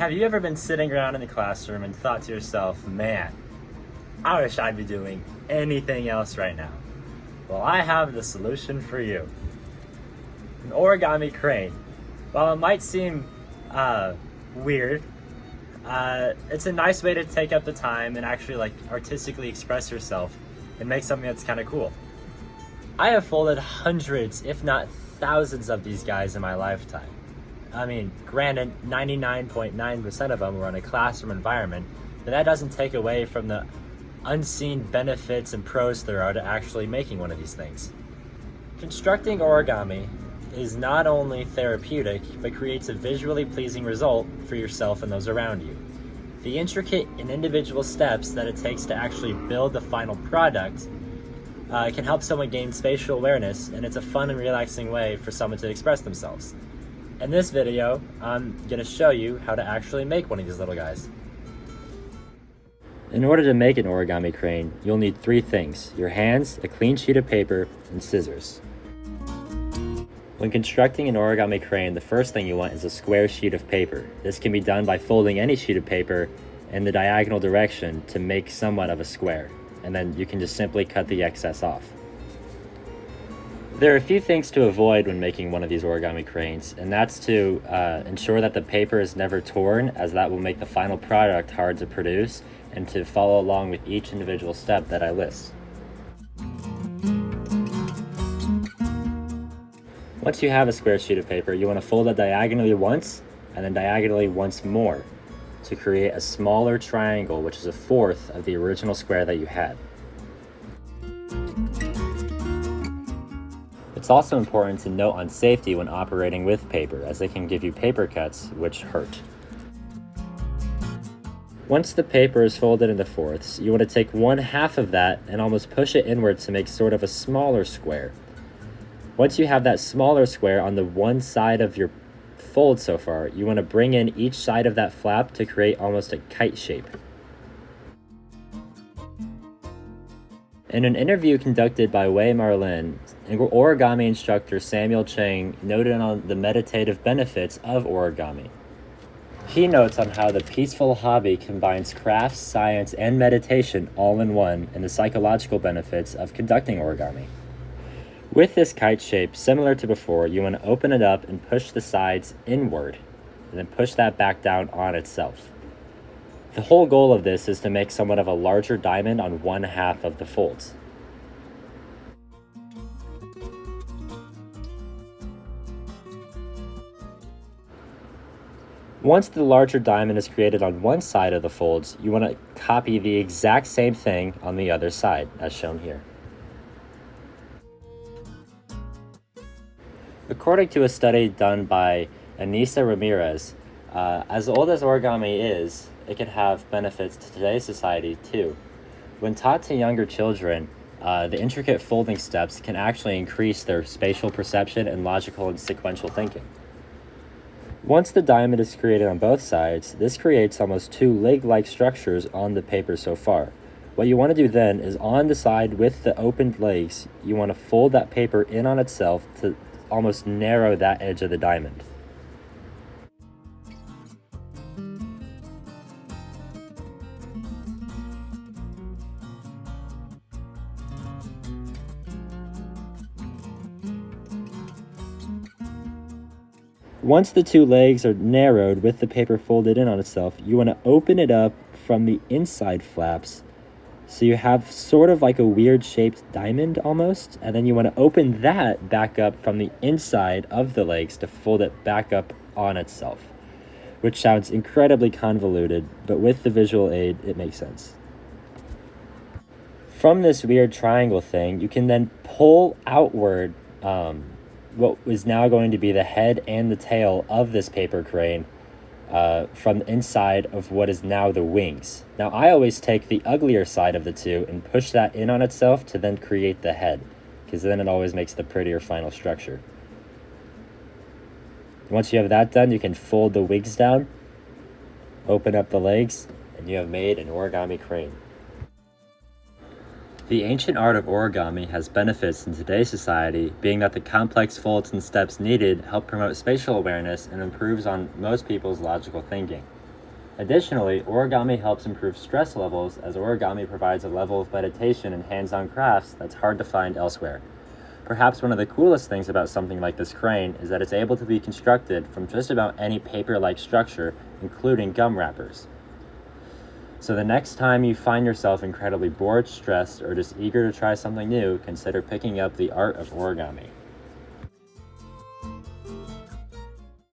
Have you ever been sitting around in the classroom and thought to yourself, man, I wish I'd be doing anything else right now? Well, I have the solution for you. An origami crane. While it might seem weird, it's a nice way to take up the time and actually artistically express yourself and make something that's kind of cool. I have folded hundreds, if not thousands of these guys in my lifetime. I mean, granted, 99.9% of them were in a classroom environment, but that doesn't take away from the unseen benefits and pros there are to actually making one of these things. Constructing origami is not only therapeutic, but creates a visually pleasing result for yourself and those around you. The intricate and individual steps that it takes to actually build the final product can help someone gain spatial awareness, and it's a fun and relaxing way for someone to express themselves. In this video, I'm going to show you how to actually make one of these little guys. In order to make an origami crane, you'll need three things: your hands, a clean sheet of paper, and scissors. When constructing an origami crane, the first thing you want is a square sheet of paper. This can be done by folding any sheet of paper in the diagonal direction to make somewhat of a square, and then you can just simply cut the excess off. There are a few things to avoid when making one of these origami cranes, and that's to ensure that the paper is never torn, as that will make the final product hard to produce, and to follow along with each individual step that I list. Once you have a square sheet of paper, you want to fold it diagonally once, and then diagonally once more, to create a smaller triangle, which is a fourth of the original square that you had. It's also important to note on safety when operating with paper, as they can give you paper cuts, which hurt. Once the paper is folded into fourths, you want to take one half of that and almost push it inward to make sort of a smaller square. Once you have that smaller square on the one side of your fold so far, you want to bring in each side of that flap to create almost a kite shape. In an interview conducted by Wei Marlin, origami instructor Samuel Chang noted on the meditative benefits of origami. He notes on how the peaceful hobby combines crafts, science, and meditation all in one, and the psychological benefits of conducting origami. With this kite shape, similar to before, you want to open it up and push the sides inward, and then push that back down on itself. The whole goal of this is to make somewhat of a larger diamond on one half of the folds. Once the larger diamond is created on one side of the folds, you want to copy the exact same thing on the other side, as shown here. According to a study done by Anissa Ramirez, as old as origami is, it can have benefits to today's society too. When taught to younger children, the intricate folding steps can actually increase their spatial perception and logical and sequential thinking. Once the diamond is created on both sides, this creates almost two leg-like structures on the paper so far. What you want to do then is on the side with the opened legs, you want to fold that paper in on itself to almost narrow that edge of the diamond. Once the two legs are narrowed with the paper folded in on itself, you want to open it up from the inside flaps, so you have sort of like a weird shaped diamond almost, and then you want to open that back up from the inside of the legs to fold it back up on itself, which sounds incredibly convoluted, but with the visual aid, it makes sense. From this weird triangle thing, you can then pull outward what is now going to be the head and the tail of this paper crane from the inside of what is now the wings. Now I always take the uglier side of the two and push that in on itself to then create the head, because then it always makes the prettier final structure. Once you have that done, you can fold the wings down, open up the legs, and you have made an origami crane. The ancient art of origami has benefits in today's society, being that the complex folds and steps needed help promote spatial awareness and improves on most people's logical thinking. Additionally, origami helps improve stress levels as origami provides a level of meditation and hands-on crafts that's hard to find elsewhere. Perhaps one of the coolest things about something like this crane is that it's able to be constructed from just about any paper-like structure, including gum wrappers. So the next time you find yourself incredibly bored, stressed, or just eager to try something new, consider picking up the art of origami.